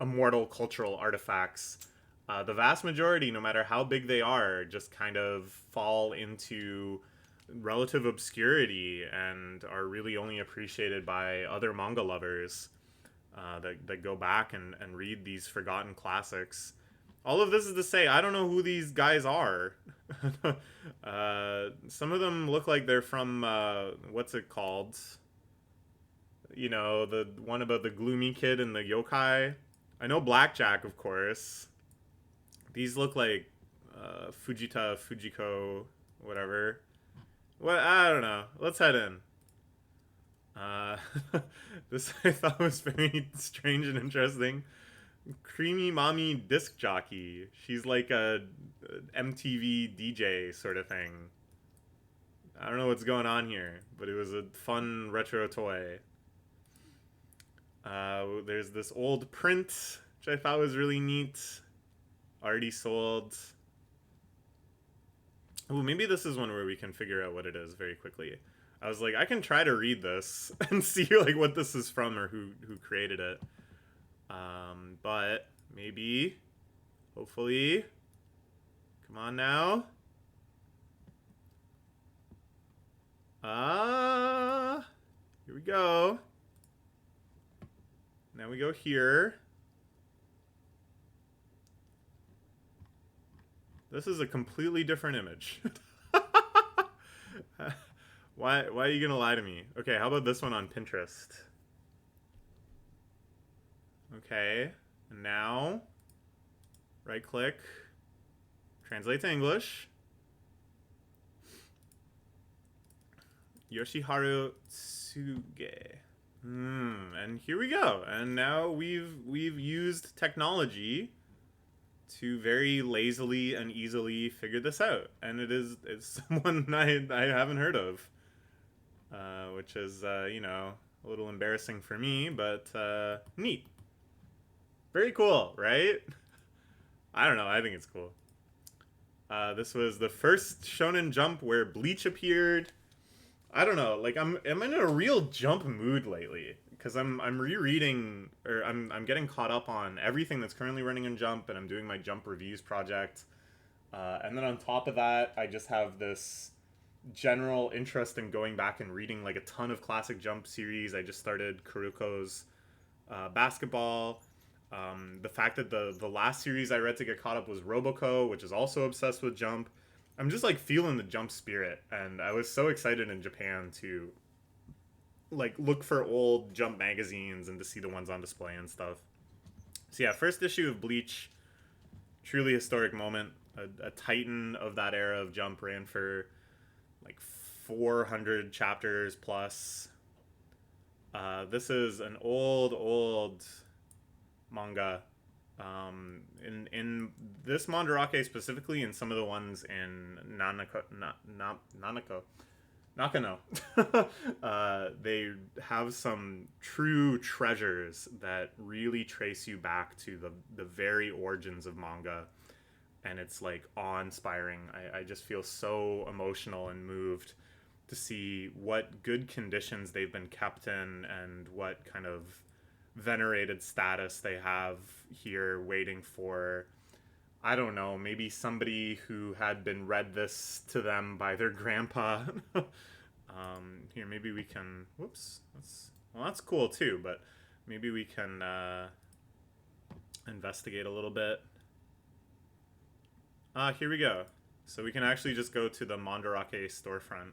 immortal cultural artifacts. The vast majority, no matter how big they are, just kind of fall into relative obscurity and are really only appreciated by other manga lovers that go back and read these forgotten classics. All of this is to say, I don't know who these guys are. Some of them look like they're from, what's it called? You know, the one about the gloomy kid and the yokai. I know Blackjack, of course. These look like Fujita, Fujiko, whatever. What? I don't know. Let's head in. Uh, this I thought was very strange and interesting. Creamy mommy disc jockey. She's like a MTV DJ sort of thing. I don't know what's going on here, but it was a fun retro toy. There's this old print, which I thought was really neat. Already sold. Oh, maybe this is one where we can figure out what it is very quickly. I was like, I can try to read this and see like what this is from or who created it. But maybe, hopefully, come on now. Here we go. Now we go here. This is a completely different image. Why are you gonna lie to me? Okay, how about this one on Pinterest? Okay, and now right click, translate to English. Yoshiharu Tsuge. And here we go. And now we've used technology to very lazily and easily figure this out. And it's someone I haven't heard of. Which is, you know, a little embarrassing for me, but neat. Very cool, right? I don't know, I think it's cool. This was the first Shonen Jump where Bleach appeared. I don't know, like I'm in a real Jump mood lately because I'm rereading, or I'm getting caught up on everything that's currently running in Jump, and I'm doing my Jump reviews project. And then on top of that, I just have this general interest in going back and reading like a ton of classic Jump series. I just started Kuruko's basketball. The fact that the last series I read to get caught up was Roboco, which is also obsessed with Jump. I'm just like feeling the Jump spirit, and I was so excited in Japan to like look for old Jump magazines and to see the ones on display and stuff. So yeah, first issue of Bleach, truly historic moment. A titan of that era of Jump ran for like 400 chapters plus. This is an old manga. In this Mandarake specifically, and some of the ones in Nakano, they have some true treasures that really trace you back to the very origins of manga. And it's like awe-inspiring. I just feel so emotional and moved to see what good conditions they've been kept in and what kind of venerated status they have here waiting for, I don't know, maybe somebody who had been read this to them by their grandpa. Here, maybe we can, whoops, that's cool too, but maybe we can investigate a little bit. Here we go. So we can actually just go to the Mandarake storefront,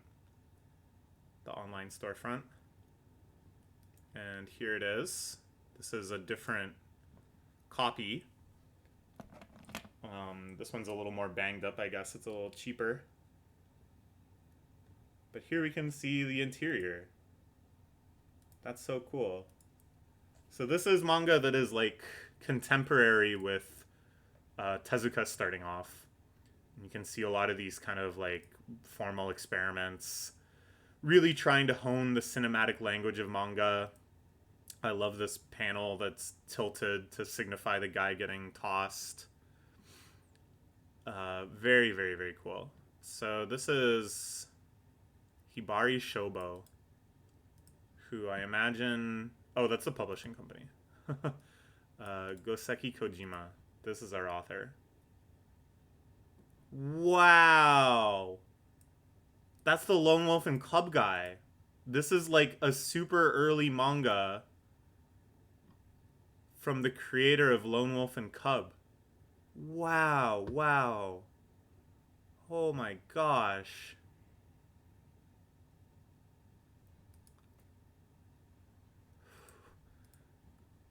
the online storefront. And here it is. This is a different copy. This one's a little more banged up, I guess. It's a little cheaper. But here we can see the interior. That's so cool. So this is manga that is like contemporary with Tezuka starting off. You can see a lot of these kind of like formal experiments, really trying to hone the cinematic language of manga. I love this panel that's tilted to signify the guy getting tossed. Very, very, very cool. So this is Hibari Shobo, who I imagine... Oh, that's the publishing company. Goseki Kojima. This is our author. Wow! That's the Lone Wolf and Cub guy. This is like a super early manga from the creator of Lone Wolf and Cub. Wow, wow. Oh my gosh.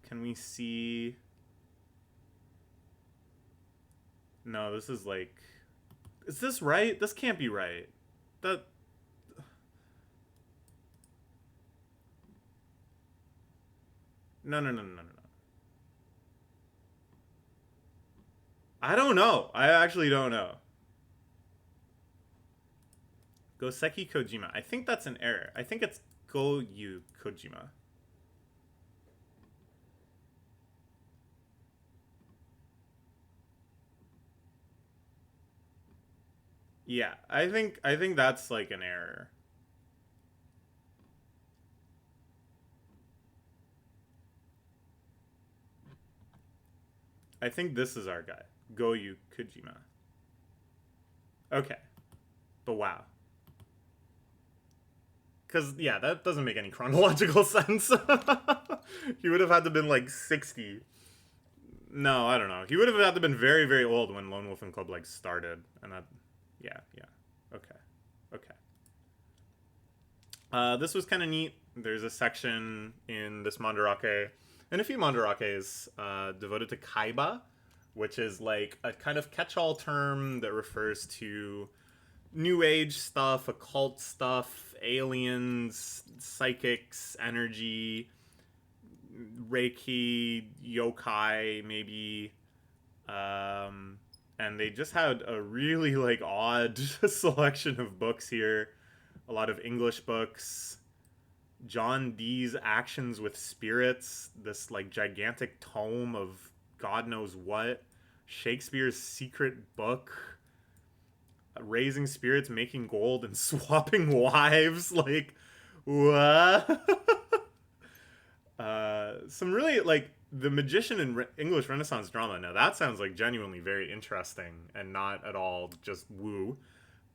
Can we see? No, this is like... Is this right? This can't be right. That... No, no, no, no, no, no. I don't know. I actually don't know. Goseki Kojima. I think that's an error. I think it's Goyu Kojima. Yeah, I think that's like an error. I think this is our guy. Goyu Kojima. Okay. But wow. Because, yeah, that doesn't make any chronological sense. He would have had to been like 60. No, I don't know. He would have had to been very, very old when Lone Wolf and Club like started. And that, yeah, yeah. Okay. Okay. This was kind of neat. There's a section in this Mandarake, and a few Mandarakes devoted to Kaiba, which is like a kind of catch-all term that refers to new age stuff, occult stuff, aliens, psychics, energy, reiki, yokai, maybe. And they just had a really like odd selection of books here. A lot of English books. John Dee's Actions with Spirits, this like gigantic tome of God knows what. Shakespeare's Secret Book. Raising spirits, making gold, and swapping wives. Like, what? Some really, like, The Magician in English Renaissance drama. Now, that sounds like genuinely very interesting and not at all just woo.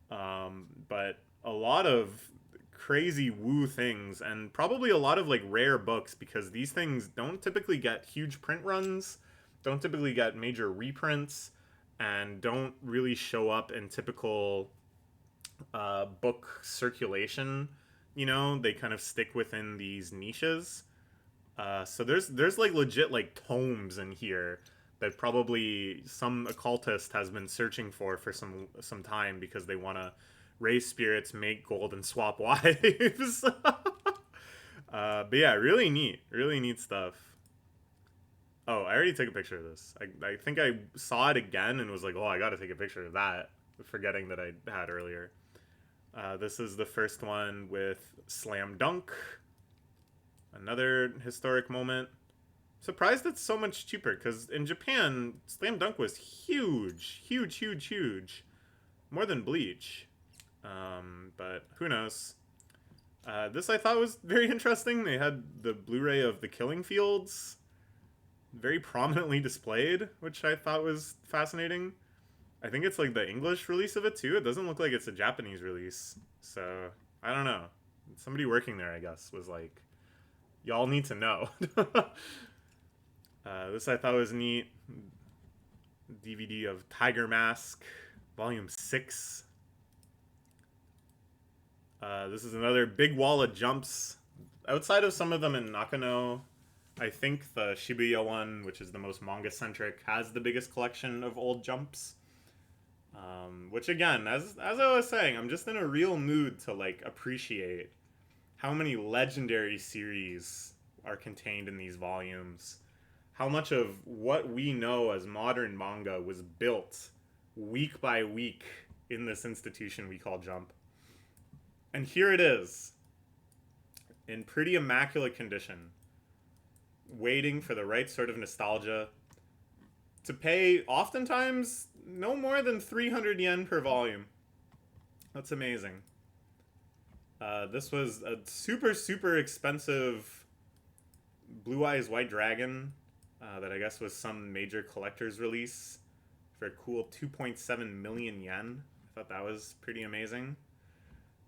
But a lot of crazy woo things and probably a lot of, like, rare books because these things don't typically get huge print runs, don't typically get major reprints, and don't really show up in typical book circulation. You know, they kind of stick within these niches. So there's like legit like tomes in here that probably some occultist has been searching for some time because they want to raise spirits, make gold, and swap wives. But yeah, really neat stuff. Oh, I already took a picture of this. I think I saw it again and was like, oh, I gotta take a picture of that, forgetting that I had earlier. This is the first one with Slam Dunk. Another historic moment. Surprised it's so much cheaper, because in Japan, Slam Dunk was huge. Huge, huge, huge. More than Bleach. But who knows. This I thought was very interesting. They had the Blu-ray of The Killing Fields very prominently displayed, which I thought was fascinating. I think it's like the English release of it too. It doesn't look like it's a Japanese release. So, I don't know. Somebody working there, I guess, was like, y'all need to know. This I thought was neat. DVD of Tiger Mask, Volume 6. This is another big wall of jumps. Outside of some of them in Nakano, I think the Shibuya one, which is the most manga-centric, has the biggest collection of old jumps. Which again, as I was saying, I'm just in a real mood to like appreciate how many legendary series are contained in these volumes. How much of what we know as modern manga was built week by week in this institution we call Jump. And here it is, in pretty immaculate condition, waiting for the right sort of nostalgia to pay oftentimes no more than 300 yen per volume. That's amazing. This was a super, super expensive Blue Eyes White Dragon that I guess was some major collector's release for a cool 2.7 million yen. I thought that was pretty amazing.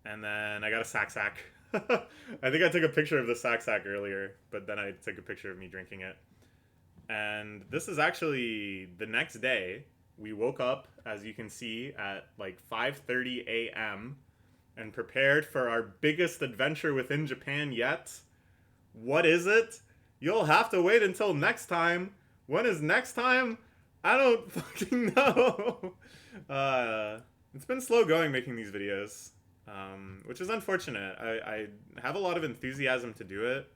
And then I got a sack. I think I took a picture of the sack earlier, but then I took a picture of me drinking it. And this is actually the next day. we woke up, as you can see, at like 5:30 a.m. and prepared for our biggest adventure within Japan yet. What is it? You'll have to wait until next time. When is next time? I don't fucking know. It's been slow going making these videos, which is unfortunate. I have a lot of enthusiasm to do it,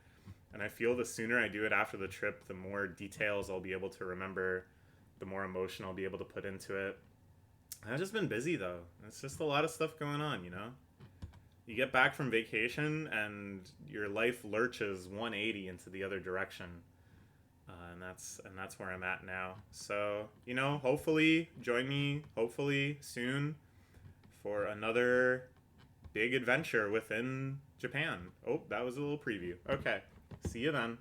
and I feel the sooner I do it after the trip, the more details I'll be able to remember, the more emotion I'll be able to put into it. I've just been busy, though. It's just a lot of stuff going on, you know? You get back from vacation, and your life lurches 180 into the other direction. And that's where I'm at now. So, you know, hopefully, join me, hopefully, soon, for another big adventure within Japan. Oh, that was a little preview. Okay, see you then.